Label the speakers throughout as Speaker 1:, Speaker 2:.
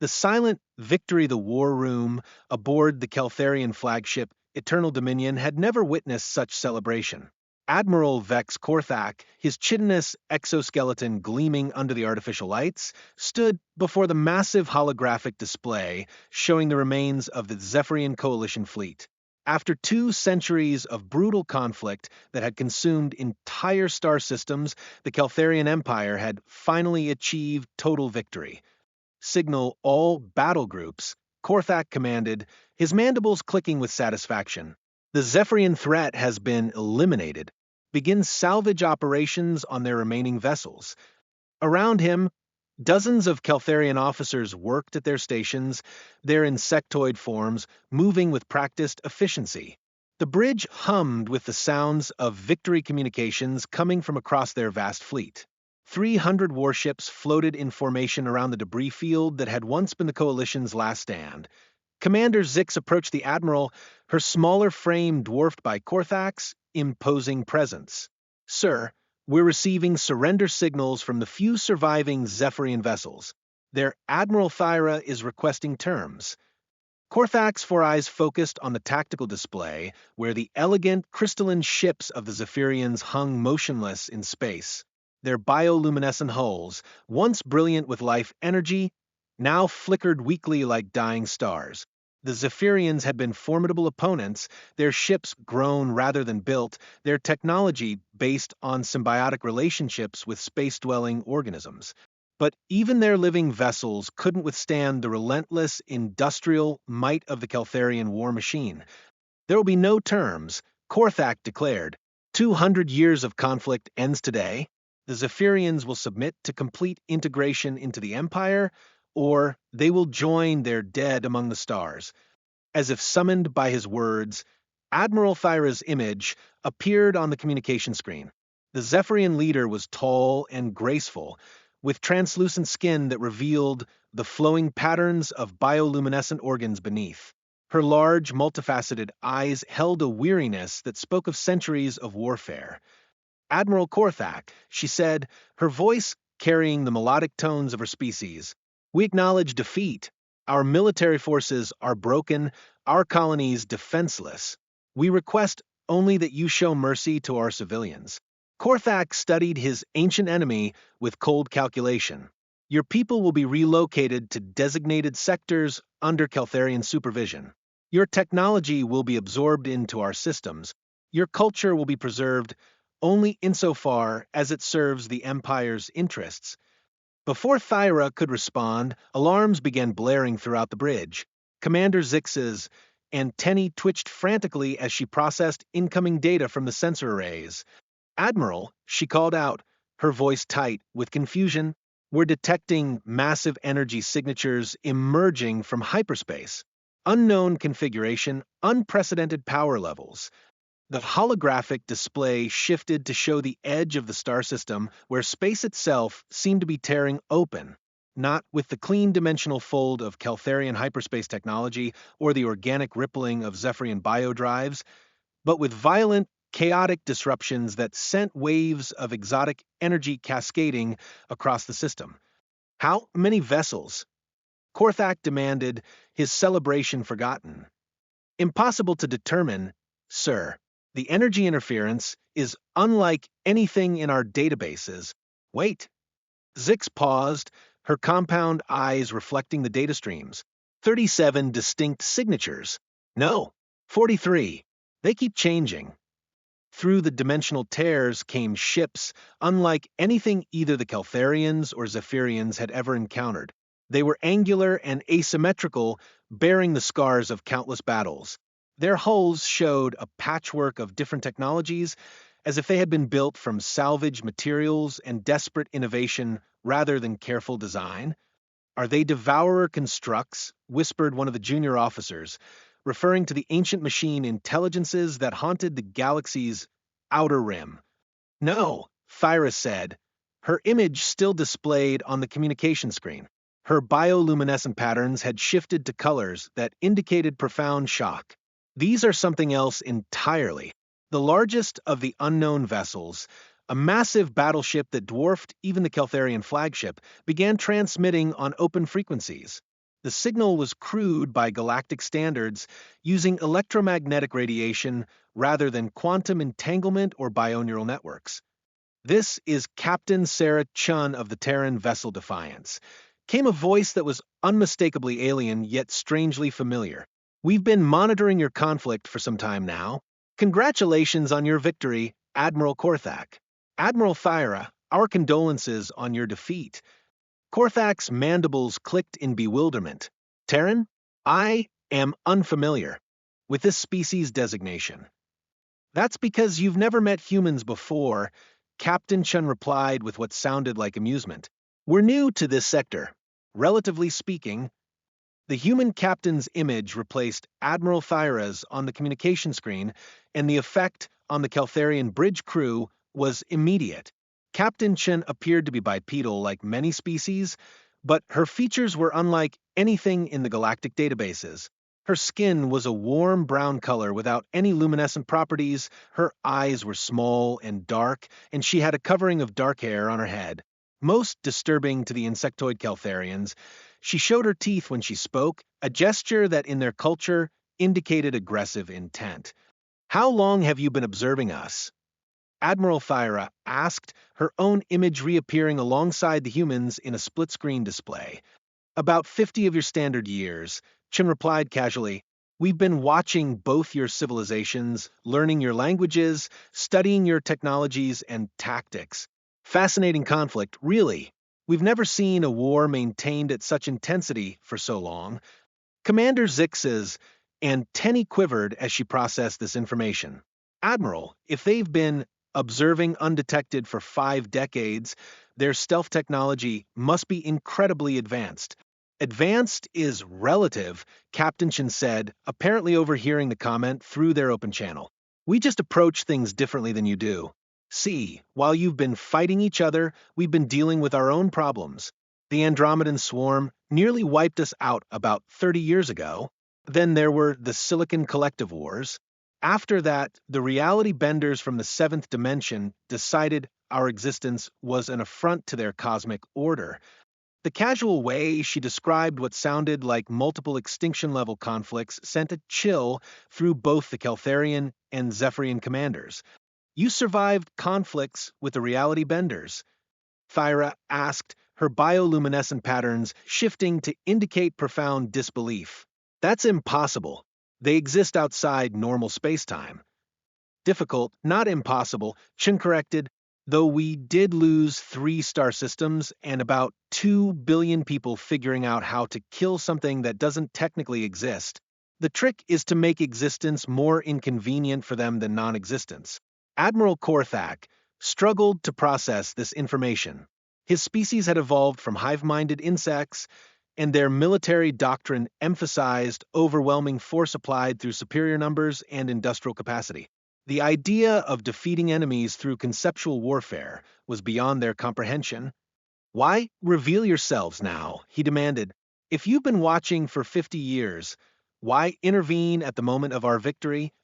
Speaker 1: The silent Victory the War Room aboard the Keltharian flagship Eternal Dominion had never witnessed such celebration. Admiral Vex Korthak, his chitinous exoskeleton gleaming under the artificial lights, stood before the massive holographic display showing the remains of the Zephyrian Coalition fleet. After 2 centuries of brutal conflict that had consumed entire star systems, the Keltharian Empire had finally achieved total victory. Signal all battle groups, Korthak commanded, his mandibles clicking with satisfaction. The Zephyrian threat has been eliminated. Begin salvage operations on their remaining vessels. Around him, dozens of Keltharian officers worked at their stations, their insectoid forms moving with practiced efficiency. The bridge hummed with the sounds of victory communications coming from across their vast fleet. 300 warships floated in formation around the debris field that had once been the Coalition's last stand. Commander Zix approached the Admiral, her smaller frame dwarfed by Korthak's imposing presence. "Sir, we're receiving surrender signals from the few surviving Zephyrian vessels. Their Admiral Thyra is requesting terms." Korthak's 4 eyes focused on the tactical display, where the elegant crystalline ships of the Zephyrians hung motionless in space. Their bioluminescent hulls, once brilliant with life energy, now flickered weakly like dying stars. The Zephyrians had been formidable opponents, their ships grown rather than built, their technology based on symbiotic relationships with space-dwelling organisms. But even their living vessels couldn't withstand the relentless industrial might of the Keltharian war machine. "There will be no terms," Korthak declared. 200 years of conflict ends today. The Zephyrians will submit to complete integration into the Empire, or they will join their dead among the stars. As if summoned by his words, Admiral Thyra's image appeared on the communication screen. The Zephyrian leader was tall and graceful, with translucent skin that revealed the flowing patterns of bioluminescent organs beneath. Her large, multifaceted eyes held a weariness that spoke of centuries of warfare. "Admiral Korthak," she said, her voice carrying the melodic tones of her species, "we acknowledge defeat. Our military forces are broken, our colonies defenseless. We request only that you show mercy to our civilians." Korthak studied his ancient enemy with cold calculation. "Your people will be relocated to designated sectors under Keltharian supervision. Your technology will be absorbed into our systems. Your culture will be preserved only insofar as it serves the Empire's interests." Before Thyra could respond, alarms began blaring throughout the bridge. Commander Zix's antennae twitched frantically as she processed incoming data from the sensor arrays. "Admiral," she called out, her voice tight with confusion, "we're detecting massive energy signatures emerging from hyperspace. Unknown configuration, unprecedented power levels." The holographic display shifted to show the edge of the star system where space itself seemed to be tearing open, not with the clean dimensional fold of Keltharian hyperspace technology or the organic rippling of Zephyrian biodrives, but with violent, chaotic disruptions that sent waves of exotic energy cascading across the system. "How many vessels?" Korthak demanded, his celebration forgotten. "Impossible to determine, sir. The energy interference is unlike anything in our databases." "Wait." Zix paused, her compound eyes reflecting the data streams. 37 distinct signatures. "No, 43. They keep changing." Through the dimensional tears came ships, unlike anything either the Keltharians or Zephyrians had ever encountered. They were angular and asymmetrical, bearing the scars of countless battles. Their hulls showed a patchwork of different technologies, as if they had been built from salvaged materials and desperate innovation rather than careful design. "Are they Devourer constructs?" whispered one of the junior officers, referring to the ancient machine intelligences that haunted the galaxy's outer rim. "No," Thyra said, her image still displayed on the communication screen. Her bioluminescent patterns had shifted to colors that indicated profound shock. "These are something else entirely. The largest of the unknown vessels, a massive battleship that dwarfed even the Keltharian flagship, began transmitting on open frequencies. The signal was crude by galactic standards, using electromagnetic radiation rather than quantum entanglement or bioneural networks. "This is Captain Sarah Chun of the Terran vessel Defiance," came a voice that was unmistakably alien yet strangely familiar. "We've been monitoring your conflict for some time now. Congratulations on your victory, Admiral Korthak." "Admiral Thyra, our condolences on your defeat." Korthak's mandibles clicked in bewilderment. "Terran? I am unfamiliar with this species designation." "That's because you've never met humans before," Captain Chun replied with what sounded like amusement. "We're new to this sector. Relatively speaking." The human captain's image replaced Admiral Thyra's on the communication screen, and the effect on the Keltharian bridge crew was immediate. Captain Chen appeared to be bipedal like many species, but her features were unlike anything in the galactic databases. Her skin was a warm brown color without any luminescent properties, her eyes were small and dark, and she had a covering of dark hair on her head. Most disturbing to the insectoid Keltharians, she showed her teeth when she spoke, a gesture that in their culture indicated aggressive intent. "How long have you been observing us?" Admiral Thyra asked, her own image reappearing alongside the humans in a split-screen display. "About 50 of your standard years," Chin replied casually. "We've been watching both your civilizations, learning your languages, studying your technologies and tactics. Fascinating conflict, really. We've never seen a war maintained at such intensity for so long." Commander Zix's antennae quivered as she processed this information. "Admiral, if they've been observing undetected for 5 decades, their stealth technology must be incredibly advanced." "Advanced is relative," Captain Chen said, apparently overhearing the comment through their open channel. "We just approach things differently than you do. See, while you've been fighting each other, we've been dealing with our own problems. The Andromedan swarm nearly wiped us out about 30 years ago. Then there were the Silicon Collective Wars. After that, the reality benders from the 7th dimension decided our existence was an affront to their cosmic order." The casual way she described what sounded like multiple extinction-level conflicts sent a chill through both the Keltharian and Zephyrian commanders. "You survived conflicts with the reality benders?" Thyra asked, her bioluminescent patterns shifting to indicate profound disbelief. "That's impossible. They exist outside normal spacetime." "Difficult, not impossible," Chen corrected, "though we did lose 3 star systems and about 2 billion people figuring out how to kill something that doesn't technically exist. The trick is to make existence more inconvenient for them than non-existence." Admiral Korthak struggled to process this information. His species had evolved from hive-minded insects, and their military doctrine emphasized overwhelming force applied through superior numbers and industrial capacity. The idea of defeating enemies through conceptual warfare was beyond their comprehension. "Why reveal yourselves now?" he demanded. "If you've been watching for 50 years, why intervene at the moment of our victory?"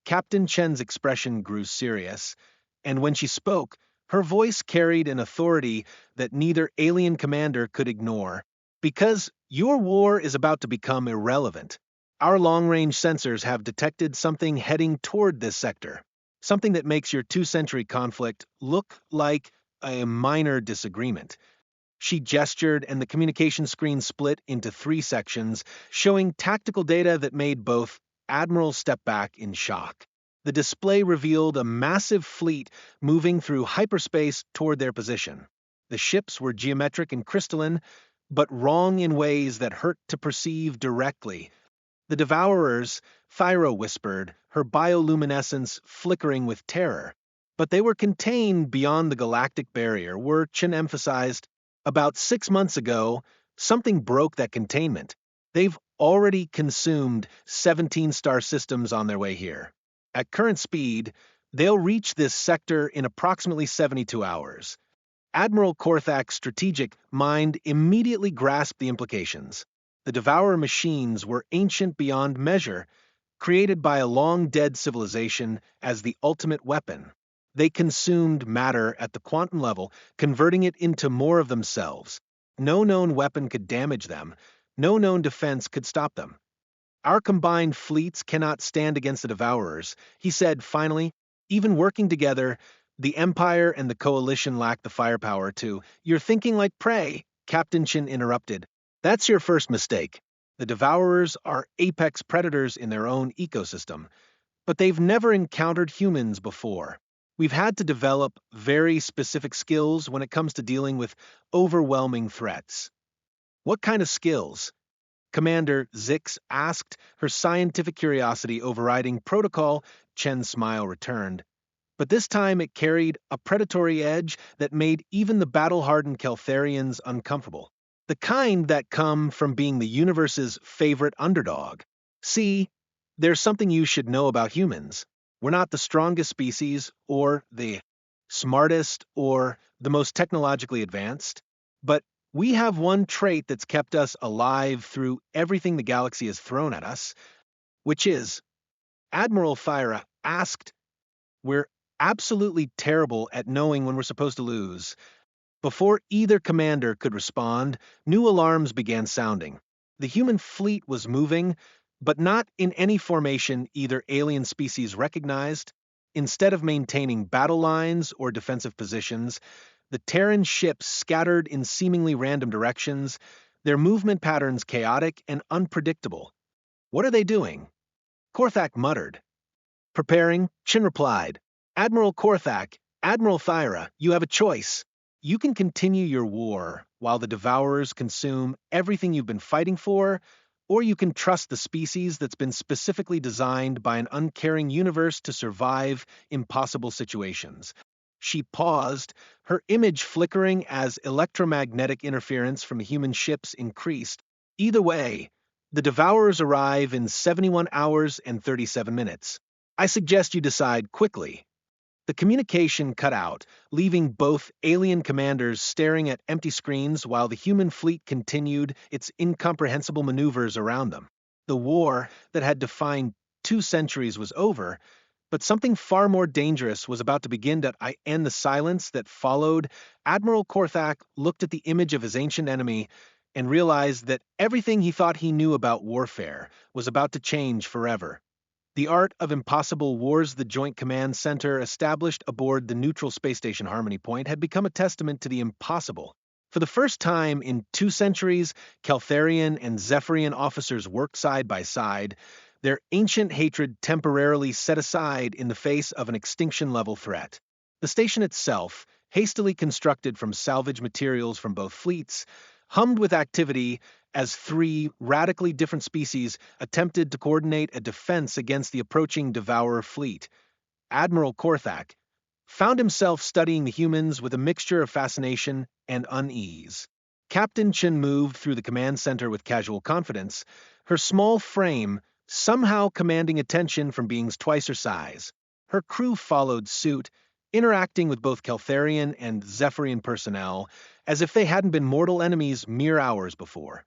Speaker 1: Captain Chen's expression grew serious, and when she spoke, her voice carried an authority that neither alien commander could ignore. "Because your war is about to become irrelevant. Our long-range sensors have detected something heading toward this sector, something that makes your 2-century conflict look like a minor disagreement." She gestured, and the communication screen split into 3 sections, showing tactical data that made both admirals step back in shock. The display revealed a massive fleet moving through hyperspace toward their position. The ships were geometric and crystalline, but wrong in ways that hurt to perceive directly. "The Devourers," Thyra whispered, her bioluminescence flickering with terror. "But they were contained beyond the galactic barrier," Chen emphasized. "About 6 months ago, something broke that containment. They've already consumed 17 star systems on their way here. At current speed, they'll reach this sector in approximately 72 hours." Admiral Korthak's strategic mind immediately grasped the implications. The Devourer machines were ancient beyond measure, created by a long-dead civilization as the ultimate weapon. They consumed matter at the quantum level, converting it into more of themselves. No known weapon could damage them, No known defense could stop them. Our combined fleets cannot stand against the Devourers, he said finally. Even working together, the Empire and the Coalition lack the firepower to. You're thinking like prey, Captain Chin interrupted. That's your first mistake. The Devourers are apex predators in their own ecosystem, but they've never encountered humans before. We've had to develop very specific skills when it comes to dealing with overwhelming threats. What kind of skills? Commander Zix asked, her scientific curiosity overriding protocol. Chen's smile returned. But this time it carried a predatory edge that made even the battle-hardened Keltharians uncomfortable. The kind that come from being the universe's favorite underdog. See, there's something you should know about humans. We're not the strongest species, or the smartest, or the most technologically advanced, but we have one trait that's kept us alive through everything the galaxy has thrown at us, which is, Admiral Thyra asked, we're absolutely terrible at knowing when we're supposed to lose. Before either commander could respond, new alarms began sounding. The human fleet was moving, but not in any formation either alien species recognized. Instead of maintaining battle lines or defensive positions, the Terran ships scattered in seemingly random directions, their movement patterns chaotic and unpredictable. What are they doing? Korthak muttered. Preparing, Chin replied. Admiral Korthak, Admiral Thyra, you have a choice. You can continue your war while the Devourers consume everything you've been fighting for, or you can trust the species that's been specifically designed by an uncaring universe to survive impossible situations. She paused, her image flickering as electromagnetic interference from the human ships increased. Either way, the Devourers arrive in 71 hours and 37 minutes. I suggest you decide quickly. The communication cut out, leaving both alien commanders staring at empty screens while the human fleet continued its incomprehensible maneuvers around them. The war that had defined 2 centuries was over, but something far more dangerous was about to begin. In the silence that followed, Admiral Korthak looked at the image of his ancient enemy and realized that everything he thought he knew about warfare was about to change forever. The art of impossible wars the Joint Command Center established aboard the neutral space station Harmony Point had become a testament to the impossible. For the first time in 2 centuries, Keltharian and Zephyrian officers worked side by side, their ancient hatred temporarily set aside in the face of an extinction-level threat. The station itself, hastily constructed from salvage materials from both fleets, hummed with activity as 3 radically different species attempted to coordinate a defense against the approaching Devourer fleet. Admiral Korthak found himself studying the humans with a mixture of fascination and unease. Captain Chin moved through the command center with casual confidence, her small frame somehow commanding attention from beings twice her size. Her crew followed suit, interacting with both Keltharian and Zephyrian personnel as if they hadn't been mortal enemies mere hours before.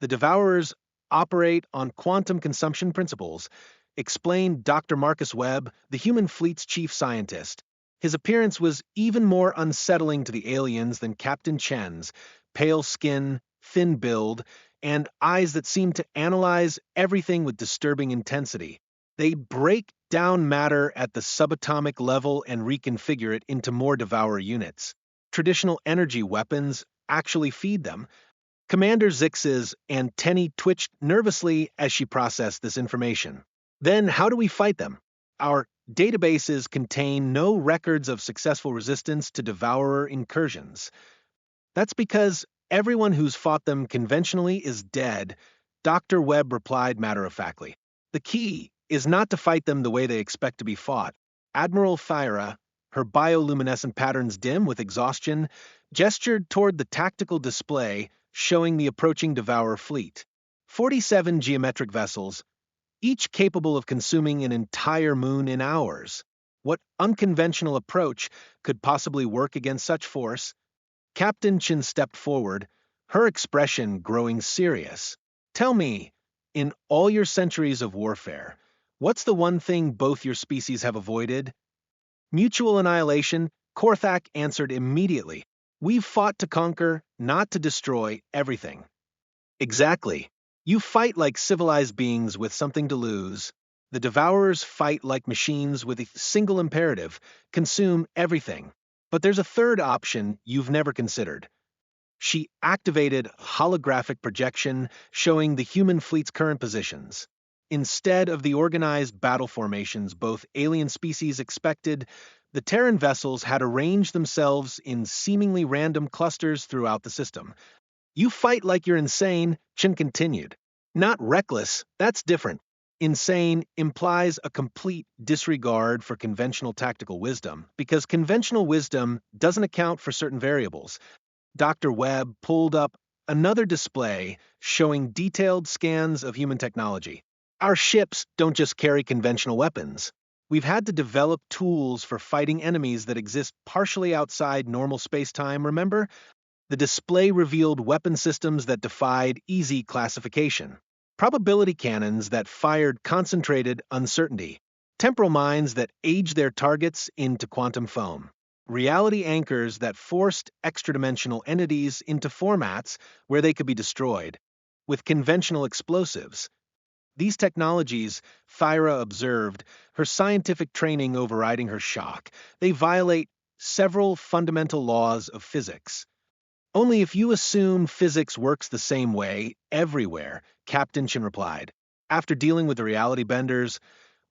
Speaker 1: The Devourers operate on quantum consumption principles, explained Dr. Marcus Webb, the human fleet's chief scientist. His appearance was even more unsettling to the aliens than Captain Chen's, pale skin, thin build, and eyes that seemed to analyze everything with disturbing intensity. They break down matter at the subatomic level and reconfigure it into more Devourer units. Traditional energy weapons actually feed them. Commander Zix's antennae twitched nervously as she processed this information. Then how do we fight them? Our databases contain no records of successful resistance to Devourer incursions. That's because everyone who's fought them conventionally is dead, Dr. Webb replied matter-of-factly. The key is not to fight them the way they expect to be fought. Admiral Thyra, her bioluminescent patterns dim with exhaustion, gestured toward the tactical display showing the approaching Devourer fleet. 47 geometric vessels, each capable of consuming an entire moon in hours. What unconventional approach could possibly work against such force? Captain Chin stepped forward, her expression growing serious. Tell me, in all your centuries of warfare, what's the one thing both your species have avoided? Mutual annihilation, Korthak answered immediately. We've fought to conquer, not to destroy everything. Exactly. You fight like civilized beings with something to lose. The Devourers fight like machines with a single imperative: consume everything. But there's a third option you've never considered. She activated holographic projection showing the human fleet's current positions. Instead of the organized battle formations both alien species expected, the Terran vessels had arranged themselves in seemingly random clusters throughout the system. You fight like you're insane, Chin continued. Not reckless, that's different. Insane implies a complete disregard for conventional tactical wisdom, because conventional wisdom doesn't account for certain variables. Dr. Webb pulled up another display showing detailed scans of human technology. Our ships don't just carry conventional weapons. We've had to develop tools for fighting enemies that exist partially outside normal space-time, remember? The display revealed weapon systems that defied easy classification, probability cannons that fired concentrated uncertainty, temporal mines that aged their targets into quantum foam, reality anchors that forced extra-dimensional entities into formats where they could be destroyed. With conventional explosives, these technologies, Thyra observed, her scientific training overriding her shock, they violate several fundamental laws of physics. Only if you assume physics works the same way everywhere, Captain Chin replied. After dealing with the reality benders,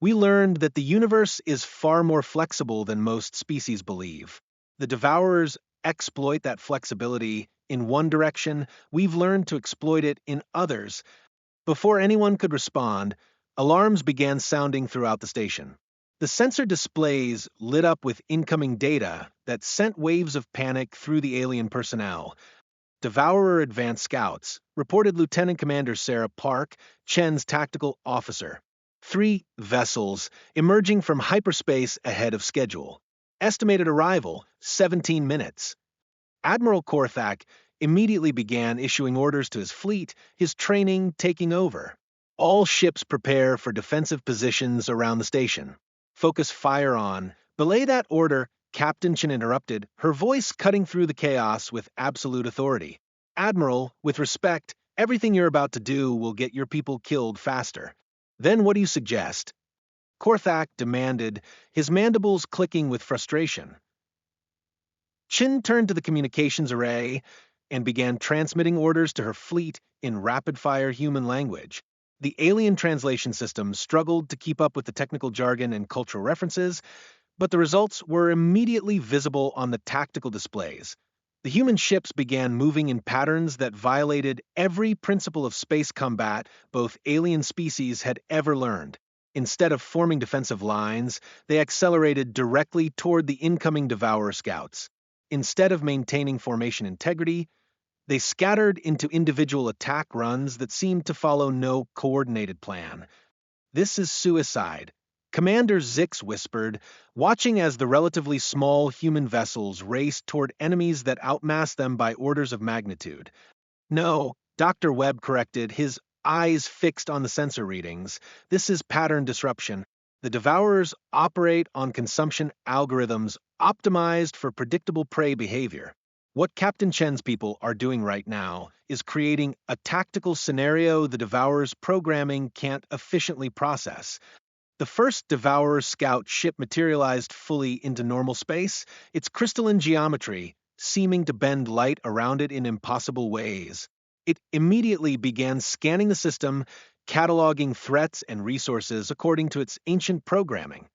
Speaker 1: we learned that the universe is far more flexible than most species believe. The Devourers exploit that flexibility in one direction, we've learned to exploit it in others. Before anyone could respond, alarms began sounding throughout the station. The sensor displays lit up with incoming data that sent waves of panic through the alien personnel. Devourer Advanced Scouts, reported Lieutenant Commander Sarah Park, Chen's tactical officer. 3 vessels emerging from hyperspace ahead of schedule. Estimated arrival, 17 minutes. Admiral Korthak immediately began issuing orders to his fleet, his training taking over. All ships prepare for defensive positions around the station. Focus fire on. Belay that order, Captain Chin interrupted, her voice cutting through the chaos with absolute authority. Admiral, with respect, everything you're about to do will get your people killed faster. Then what do you suggest? Korthak demanded, his mandibles clicking with frustration. Chin turned to the communications array and began transmitting orders to her fleet in rapid-fire human language. The alien translation system struggled to keep up with the technical jargon and cultural references, but the results were immediately visible on the tactical displays. The human ships began moving in patterns that violated every principle of space combat both alien species had ever learned. Instead of forming defensive lines, they accelerated directly toward the incoming Devourer scouts. Instead of maintaining formation integrity, they scattered into individual attack runs that seemed to follow no coordinated plan. This is suicide, Commander Zix whispered, watching as the relatively small human vessels raced toward enemies that outmassed them by orders of magnitude. No, Dr. Webb corrected, his eyes fixed on the sensor readings. This is pattern disruption. The Devourers operate on consumption algorithms optimized for predictable prey behavior. What Captain Chen's people are doing right now is creating a tactical scenario the Devourers' programming can't efficiently process. The first Devourer scout ship materialized fully into normal space, its crystalline geometry seeming to bend light around it in impossible ways. It immediately began scanning the system, cataloging threats and resources according to its ancient programming.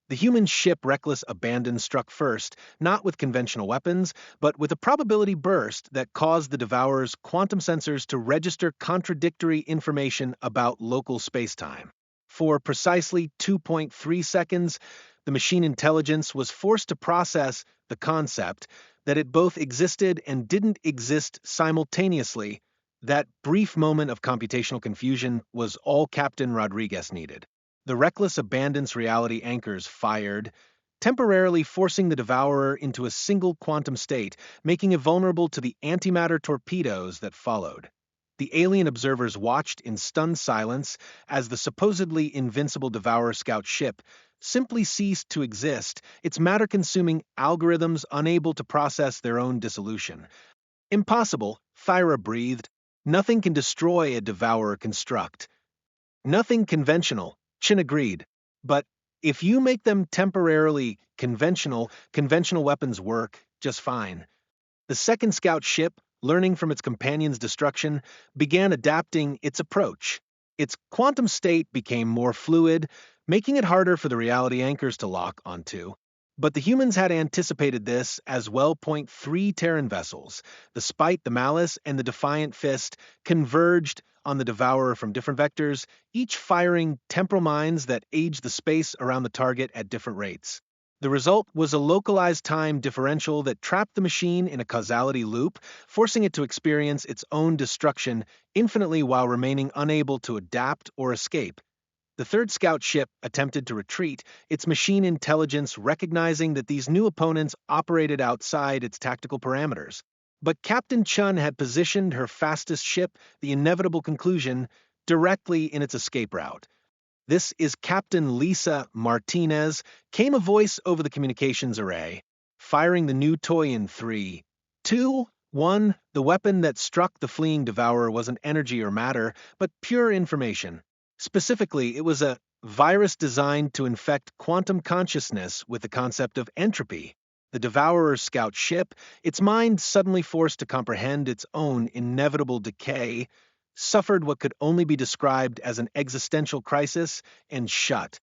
Speaker 1: The human ship Reckless Abandon struck first, not with conventional weapons, but with a probability burst that caused the Devourer's quantum sensors to register contradictory information about local spacetime. For precisely 2.3 seconds, the machine intelligence was forced to process the concept that it both existed and didn't exist simultaneously. That brief moment of computational confusion was all Captain Rodriguez needed. The Reckless Abandon's reality anchors fired, temporarily forcing the Devourer into a single quantum state, making it vulnerable to the antimatter torpedoes that followed. The alien observers watched in stunned silence as the supposedly invincible Devourer scout ship simply ceased to exist, its matter-consuming algorithms unable to process their own dissolution. Impossible, Thyra breathed. Nothing can destroy a devourer construct. Nothing conventional, Chin agreed. But if you make them temporarily conventional weapons work just fine. The second scout ship, learning from its companion's destruction, began adapting its approach. Its quantum state became more fluid, making it harder for the reality anchors to lock onto. But the humans had anticipated this as well. Three Terran vessels, the Spite, the Malice, and the Defiant Fist, converged on the Devourer from different vectors, each firing temporal mines that aged the space around the target at different rates. The result was a localized time differential that trapped the machine in a causality loop, forcing it to experience its own destruction infinitely while remaining unable to adapt or escape. The third scout ship attempted to retreat, its machine intelligence recognizing that these new opponents operated outside its tactical parameters. But Captain Chun had positioned her fastest ship, the inevitable conclusion, directly in its escape route. "This is Captain Lisa Martinez," came a voice over the communications array, firing the new toy in 3, 2, 1. The weapon that struck the fleeing devourer wasn't energy or matter, but pure information. Specifically, it was a virus designed to infect quantum consciousness with the concept of entropy. The devourer's scout ship, its mind suddenly forced to comprehend its own inevitable decay, suffered what could only be described as an existential crisis and shut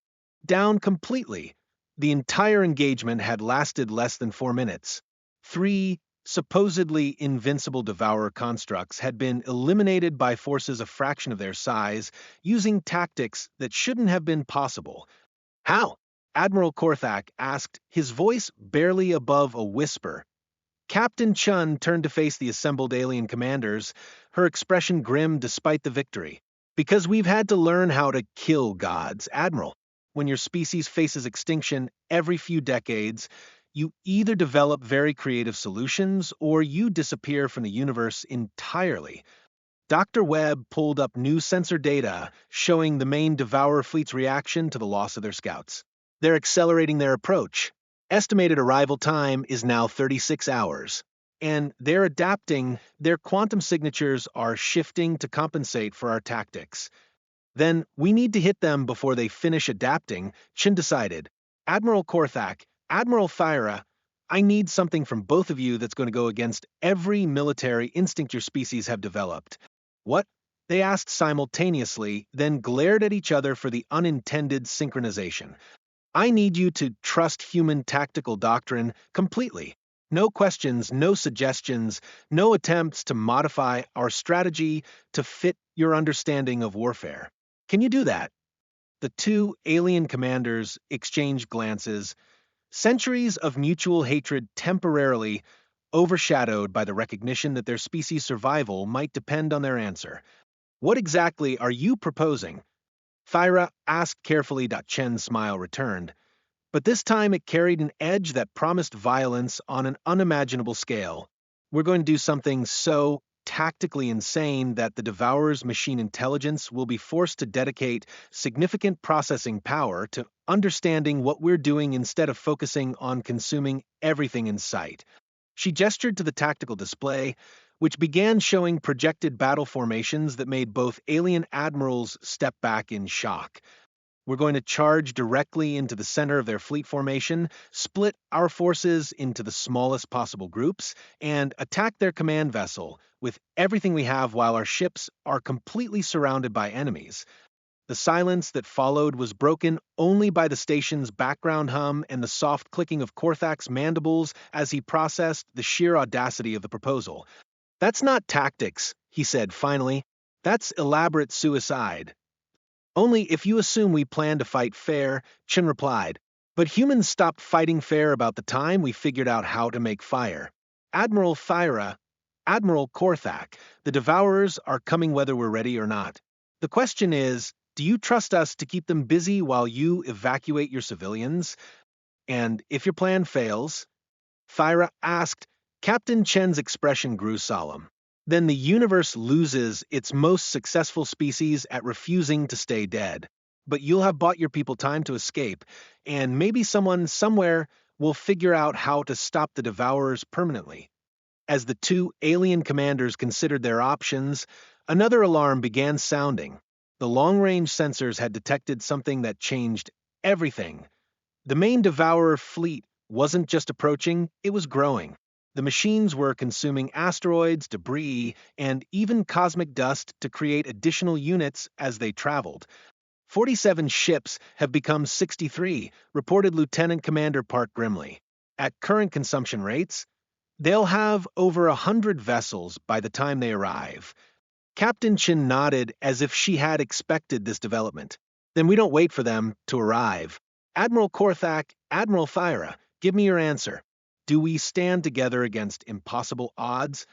Speaker 1: down completely. The entire engagement had lasted less than 4 minutes. 3 supposedly invincible devourer constructs had been eliminated by forces a fraction of their size, using tactics that shouldn't have been possible. "How?" Admiral Korthak asked, his voice barely above a whisper. Captain Chun turned to face the assembled alien commanders, her expression grim despite the victory. "Because we've had to learn how to kill gods, Admiral. When your species faces extinction every few decades, you either develop very creative solutions or you disappear from the universe entirely." Dr. Webb pulled up new sensor data showing the main Devourer fleet's reaction to the loss of their scouts. They're accelerating their approach. Estimated arrival time is now 36 hours. And they're adapting, their quantum signatures are shifting to compensate for our tactics. "Then we need to hit them before they finish adapting," Chin decided. "Admiral Korthak, Admiral Thyra, I need something from both of you that's going to go against every military instinct your species have developed." "What?" they asked simultaneously, then glared at each other for the unintended synchronization. "I need you to trust human tactical doctrine completely. No questions, no suggestions, no attempts to modify our strategy to fit your understanding of warfare. Can you do that?" The two alien commanders exchanged glances, centuries of mutual hatred temporarily overshadowed by the recognition that their species' survival might depend on their answer. "What exactly are you proposing?" Thyra asked carefully. Chen's smile returned, but this time it carried an edge that promised violence on an unimaginable scale. "We're going to do something so tactically insane that the Devourer's machine intelligence will be forced to dedicate significant processing power to understanding what we're doing instead of focusing on consuming everything in sight." She gestured to the tactical display, which began showing projected battle formations that made both alien admirals step back in shock. "We're going to charge directly into the center of their fleet formation, split our forces into the smallest possible groups, and attack their command vessel with everything we have while our ships are completely surrounded by enemies." The silence that followed was broken only by the station's background hum and the soft clicking of Korthak's mandibles as he processed the sheer audacity of the proposal. "That's not tactics," he said finally. "That's elaborate suicide." "Only if you assume we plan to fight fair," Chin replied. "But humans stopped fighting fair about the time we figured out how to make fire. Admiral Thyra, Admiral Korthak, the Devourers are coming whether we're ready or not. The question is, do you trust us to keep them busy while you evacuate your civilians? And if your plan fails," Thyra asked, Captain Chen's expression grew solemn, "then the universe loses its most successful species at refusing to stay dead. But you'll have bought your people time to escape, and maybe someone somewhere will figure out how to stop the Devourers permanently." As the two alien commanders considered their options, another alarm began sounding. The long-range sensors had detected something that changed everything. The main Devourer fleet wasn't just approaching, it was growing. The machines were consuming asteroids, debris, and even cosmic dust to create additional units as they traveled. 47 ships have become 63, reported Lieutenant Commander Park grimly. At current consumption rates, they'll have over 100 vessels by the time they arrive. Captain Chin nodded as if she had expected this development. Then we don't wait for them to arrive. Admiral Korthak, Admiral Thyra, give me your answer. Do we stand together against impossible odds?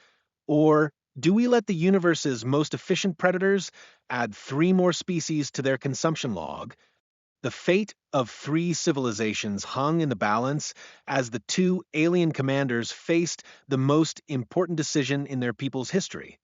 Speaker 1: Or do we let the universe's most efficient predators add 3 more species to their consumption log? The fate of 3 civilizations hung in the balance as the two alien commanders faced the most important decision in their people's history.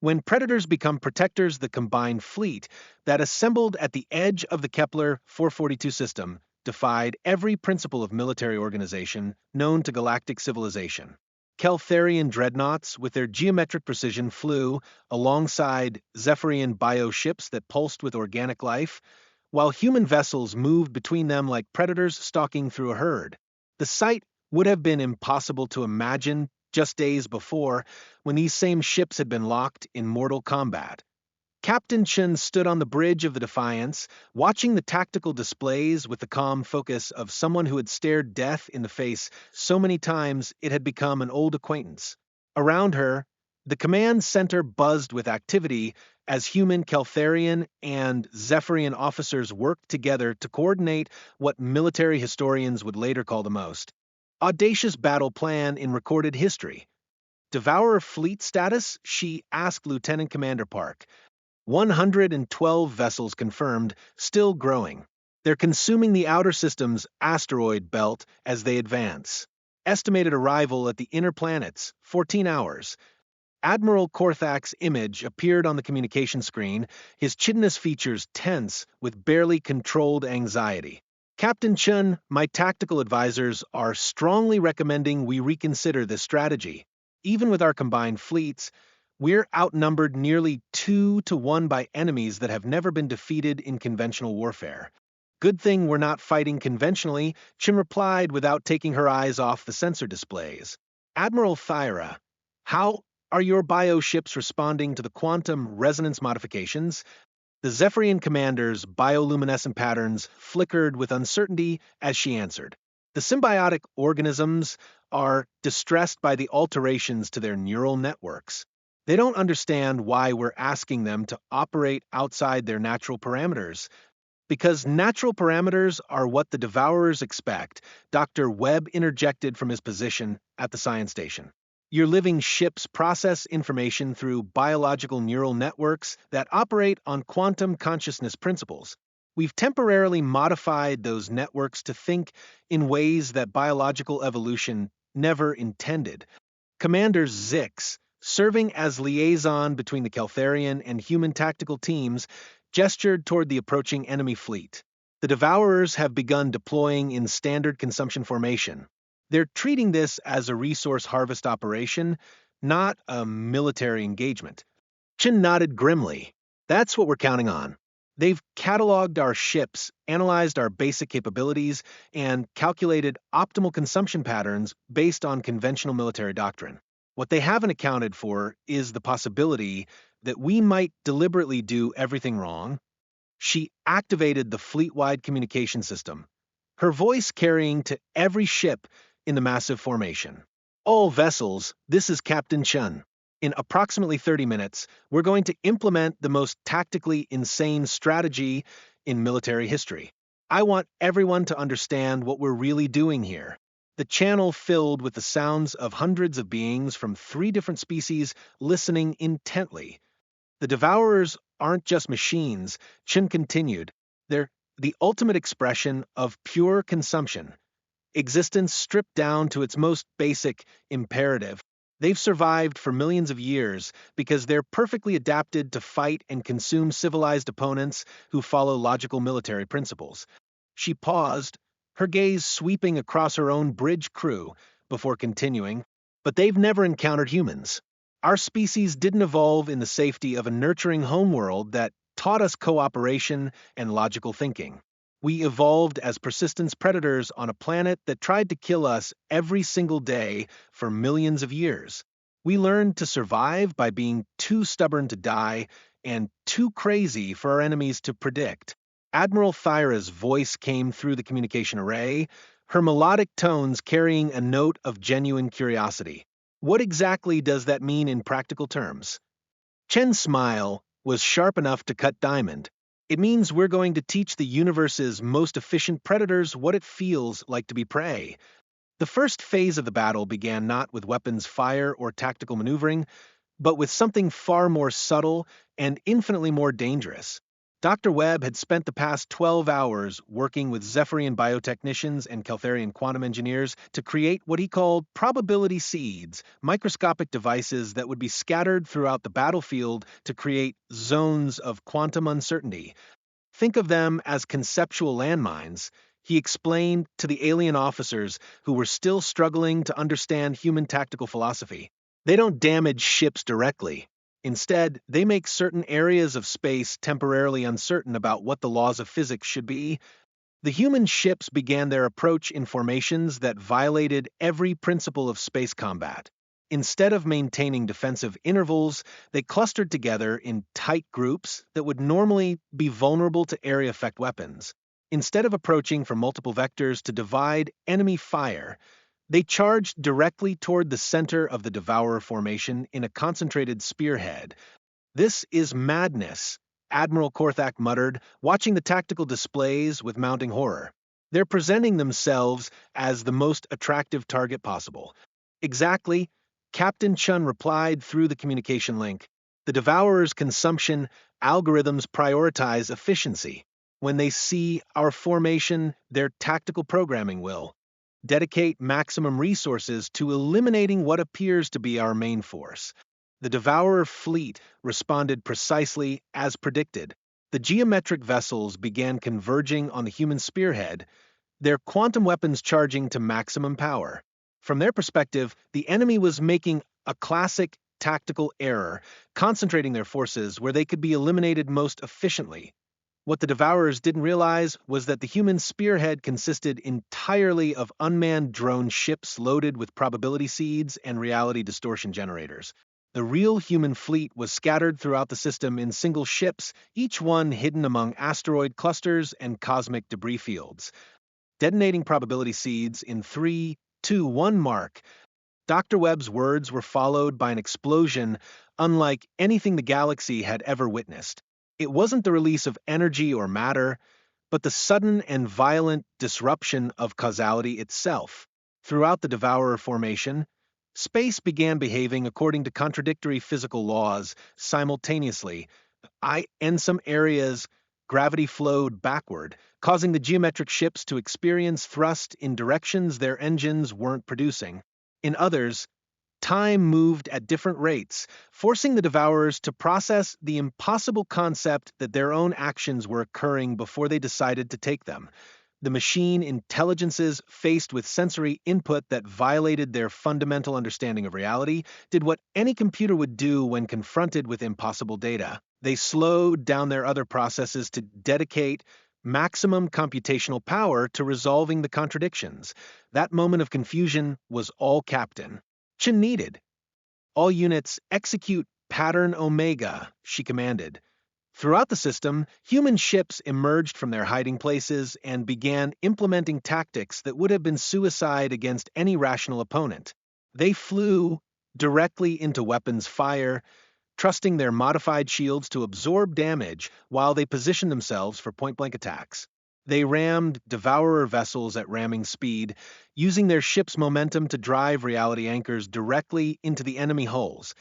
Speaker 1: When predators become protectors, the combined fleet that assembled at the edge of the Kepler 442 system defied every principle of military organization known to galactic civilization. Keltharian dreadnoughts, with their geometric precision, flew alongside Zephyrian bioships that pulsed with organic life, while human vessels moved between them like predators stalking through a herd. The sight would have been impossible to imagine just days before, when these same ships had been locked in mortal combat. Captain Chen stood on the bridge of the Defiance, watching the tactical displays with the calm focus of someone who had stared death in the face so many times it had become an old acquaintance. Around her, the command center buzzed with activity as human Keltharian and Zephyrian officers worked together to coordinate what military historians would later call the most audacious battle plan in recorded history. Devourer fleet status? She asked Lieutenant Commander Park. 112 vessels confirmed, still growing. They're consuming the outer system's asteroid belt as they advance. Estimated arrival at the inner planets, 14 hours. Admiral Korthak's image appeared on the communication screen, his chitinous features tense with barely controlled anxiety. Captain Chun, my tactical advisors are strongly recommending we reconsider this strategy. Even with our combined fleets, we're outnumbered nearly 2 to 1 by enemies that have never been defeated in conventional warfare. Good thing we're not fighting conventionally, Chim replied without taking her eyes off the sensor displays. Admiral Thyra, how are your bioships responding to the quantum resonance modifications? The Zephyrian commander's bioluminescent patterns flickered with uncertainty as she answered. The symbiotic organisms are distressed by the alterations to their neural networks. They don't understand why we're asking them to operate outside their natural parameters. Because natural parameters are what the Devourers expect, Dr. Webb interjected from his position at the science station. Your living ships process information through biological neural networks that operate on quantum consciousness principles. We've temporarily modified those networks to think in ways that biological evolution never intended. Commander Zix, serving as liaison between the Keltharian and human tactical teams, gestured toward the approaching enemy fleet. The Devourers have begun deploying in standard consumption formation. They're treating this as a resource harvest operation, not a military engagement. Chin nodded grimly. That's what we're counting on. They've cataloged our ships, analyzed our basic capabilities, and calculated optimal consumption patterns based on conventional military doctrine. What they haven't accounted for is the possibility that we might deliberately do everything wrong. She activated the fleet-wide communication system, her voice carrying to every ship in the massive formation. All vessels, this is Captain Chun. In approximately 30 minutes, we're going to implement the most tactically insane strategy in military history. I want everyone to understand what we're really doing here. The channel filled with the sounds of hundreds of beings from 3 different species listening intently. The Devourers aren't just machines, Chin continued. They're the ultimate expression of pure consumption. Existence stripped down to its most basic imperative. They've survived for millions of years because they're perfectly adapted to fight and consume civilized opponents who follow logical military principles. She paused, her gaze sweeping across her own bridge crew, before continuing. but they've never encountered humans. Our species didn't evolve in the safety of a nurturing homeworld that taught us cooperation and logical thinking. We evolved as persistence predators on a planet that tried to kill us every single day for millions of years. We learned to survive by being too stubborn to die and too crazy for our enemies to predict. Admiral Thyra's voice came through the communication array, her melodic tones carrying a note of genuine curiosity. What exactly does that mean in practical terms? Chen's smile was sharp enough to cut diamond. It means we're going to teach the universe's most efficient predators what it feels like to be prey. The first phase of the battle began not with weapons fire or tactical maneuvering, but with something far more subtle and infinitely more dangerous. Dr. Webb had spent the past 12 hours working with Zephyrian biotechnicians and Keltharian quantum engineers to create what he called probability seeds, microscopic devices that would be scattered throughout the battlefield to create zones of quantum uncertainty. Think of them as conceptual landmines, he explained to the alien officers who were still struggling to understand human tactical philosophy. They don't damage ships directly. Instead, they make certain areas of space temporarily uncertain about what the laws of physics should be. The human ships began their approach in formations that violated every principle of space combat. Instead of maintaining defensive intervals, they clustered together in tight groups that would normally be vulnerable to area effect weapons. Instead of approaching from multiple vectors to divide enemy fire, they charged directly toward the center of the Devourer formation in a concentrated spearhead. "This is madness," Admiral Korthak muttered, watching the tactical displays with mounting horror. "They're presenting themselves as the most attractive target possible." "Exactly," Captain Chun replied through the communication link. "The Devourer's consumption algorithms prioritize efficiency. When they see our formation, their tactical programming will dedicate maximum resources to eliminating what appears to be our main force." The Devourer fleet responded precisely as predicted. The geometric vessels began converging on the human spearhead, their quantum weapons charging to maximum power. From their perspective, the enemy was making a classic tactical error, concentrating their forces where they could be eliminated most efficiently. What the Devourers didn't realize was that the human spearhead consisted entirely of unmanned drone ships loaded with probability seeds and reality distortion generators. The real human fleet was scattered throughout the system in single ships, each one hidden among asteroid clusters and cosmic debris fields. Detonating probability seeds in 3, 2, 1 mark. Dr. Webb's words were followed by an explosion unlike anything the galaxy had ever witnessed. It wasn't the release of energy or matter, but the sudden and violent disruption of causality itself. Throughout the Devourer formation, space began behaving according to contradictory physical laws simultaneously. In some areas, gravity flowed backward, causing the geometric ships to experience thrust in directions their engines weren't producing. In others, time moved at different rates, forcing the Devourers to process the impossible concept that their own actions were occurring before they decided to take them. The machine intelligences, faced with sensory input that violated their fundamental understanding of reality, did what any computer would do when confronted with impossible data. They slowed down their other processes to dedicate maximum computational power to resolving the contradictions. That moment of confusion was all Captain Chen needed. "All units execute Pattern Omega," she commanded. Throughout the system, human ships emerged from their hiding places and began implementing tactics that would have been suicide against any rational opponent. They flew directly into weapons fire, trusting their modified shields to absorb damage while they positioned themselves for point-blank attacks. They rammed Devourer vessels at ramming speed, using their ship's momentum to drive reality anchors directly into the enemy hulls.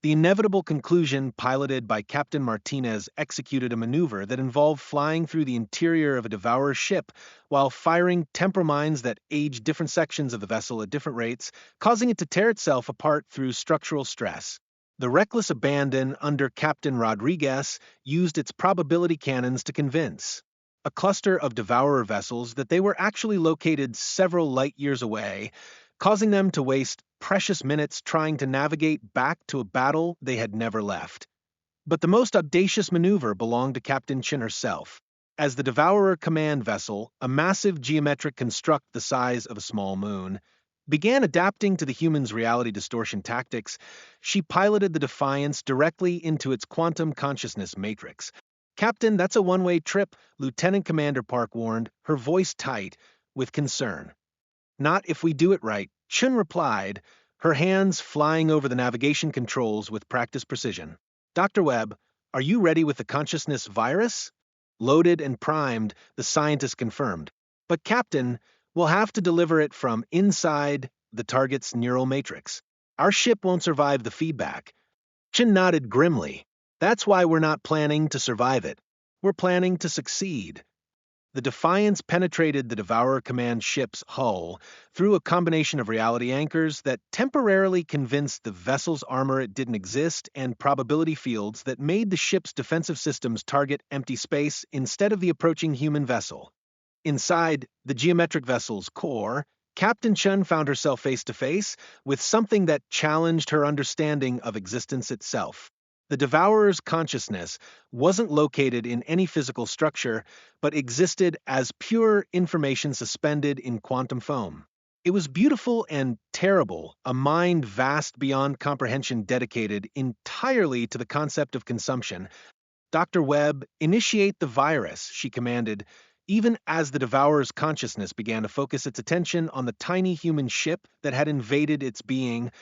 Speaker 1: The inevitable conclusion, piloted by Captain Martinez, executed a maneuver that involved flying through the interior of a Devourer ship while firing temporal mines that aged different sections of the vessel at different rates, causing it to tear itself apart through structural stress. The reckless abandon under Captain Rodriguez used its probability cannons to convince a cluster of Devourer vessels that they were actually located several light years away, causing them to waste precious minutes trying to navigate back to a battle they had never left. But the most audacious maneuver belonged to Captain Chin herself. As the Devourer command vessel, a massive geometric construct the size of a small moon, began adapting to the humans' reality distortion tactics, she piloted the Defiance directly into its quantum consciousness matrix. "Captain, that's a one-way trip," Lieutenant Commander Park warned, her voice tight with concern. "Not if we do it right," Chun replied, her hands flying over the navigation controls with practiced precision. "Dr. Webb, are you ready with the consciousness virus?" "Loaded and primed," the scientist confirmed. "But Captain, we'll have to deliver it from inside the target's neural matrix. Our ship won't survive the feedback." Chin nodded grimly. "That's why we're not planning to survive it. We're planning to succeed." The Defiance penetrated the Devourer Command ship's hull through a combination of reality anchors that temporarily convinced the vessel's armor it didn't exist and probability fields that made the ship's defensive systems target empty space instead of the approaching human vessel. Inside the geometric vessel's core, Captain Chun found herself face to face with something that challenged her understanding of existence itself. The Devourer's consciousness wasn't located in any physical structure, but existed as pure information suspended in quantum foam. It was beautiful and terrible, a mind vast beyond comprehension dedicated entirely to the concept of consumption. "Dr. Webb, initiate the virus," she commanded, even as the Devourer's consciousness began to focus its attention on the tiny human ship that had invaded its being.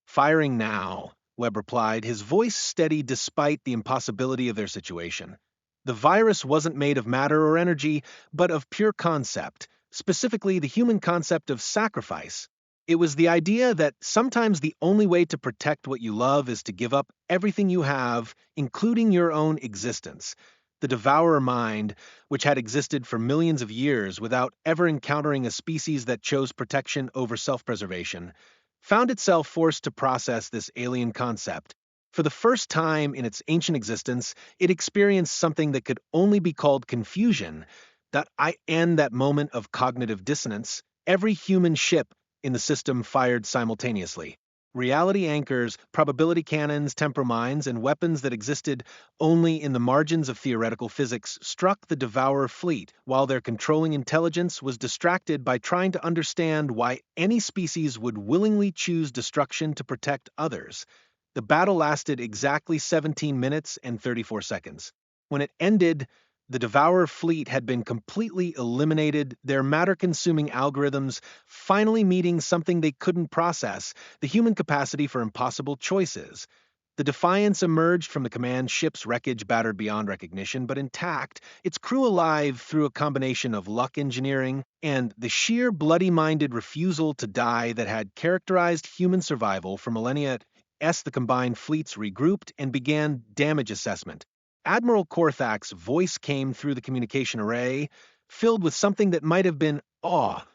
Speaker 1: "Firing now," Webb replied, his voice steady despite the impossibility of their situation. The virus wasn't made of matter or energy, but of pure concept, specifically the human concept of sacrifice. It was the idea that sometimes the only way to protect what you love is to give up everything you have, including your own existence. The Devourer mind, which had existed for millions of years without ever encountering a species that chose protection over self-preservation, found itself forced to process this alien concept. For the first time in its ancient existence, it experienced something that could only be called confusion, that moment of cognitive dissonance. Every human ship in the system fired simultaneously. Reality anchors, probability cannons, temporal mines, and weapons that existed only in the margins of theoretical physics struck the Devourer fleet, while their controlling intelligence was distracted by trying to understand why any species would willingly choose destruction to protect others. The battle lasted exactly 17 minutes and 34 seconds. When it ended, the Devourer fleet had been completely eliminated, their matter-consuming algorithms finally meeting something they couldn't process, the human capacity for impossible choices. The Defiance emerged from the command ship's wreckage battered beyond recognition, but intact, its crew alive through a combination of luck engineering and the sheer bloody-minded refusal to die that had characterized human survival for millennia. As the combined fleets regrouped and began damage assessment, Admiral Korthak's voice came through the communication array, filled with something that might have been awe.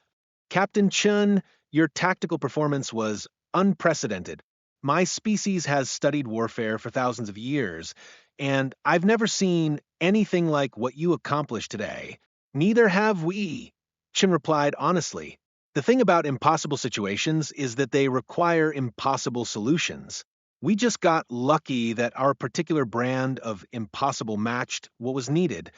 Speaker 1: "Captain Chun, your tactical performance was unprecedented. My species has studied warfare for thousands of years, and I've never seen anything like what you accomplished today." "Neither have we," Chun replied honestly. "The thing about impossible situations is that they require impossible solutions. We just got lucky that our particular brand of impossible matched what was needed."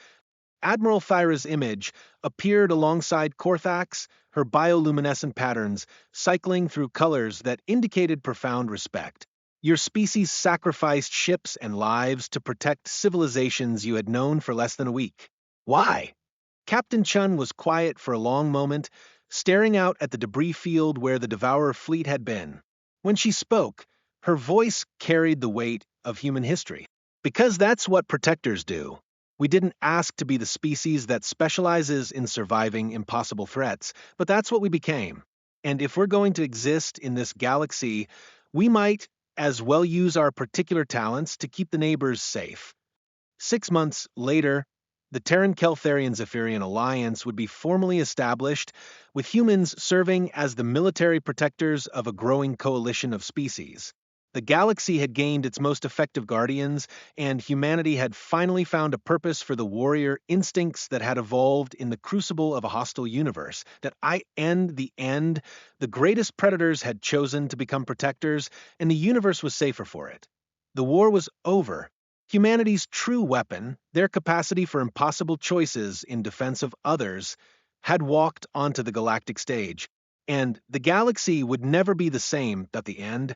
Speaker 1: Admiral Thyra's image appeared alongside Korthak's, her bioluminescent patterns cycling through colors that indicated profound respect. "Your species sacrificed ships and lives to protect civilizations you had known for less than a week. Why?" Captain Chun was quiet for a long moment, staring out at the debris field where the Devourer fleet had been. When she spoke, her voice carried the weight of human history. "Because that's what protectors do. We didn't ask to be the species that specializes in surviving impossible threats, but that's what we became. And if we're going to exist in this galaxy, we might as well use our particular talents to keep the neighbors safe." 6 months later, the Terran-Keltharian-Zephyrian alliance would be formally established, with humans serving as the military protectors of a growing coalition of species. The galaxy had gained its most effective guardians, and humanity had finally found a purpose for the warrior instincts that had evolved in the crucible of a hostile universe. The end, the greatest predators had chosen to become protectors, and the universe was safer for it. The war was over. Humanity's true weapon, their capacity for impossible choices in defense of others, had walked onto the galactic stage, and the galaxy would never be the same at the end.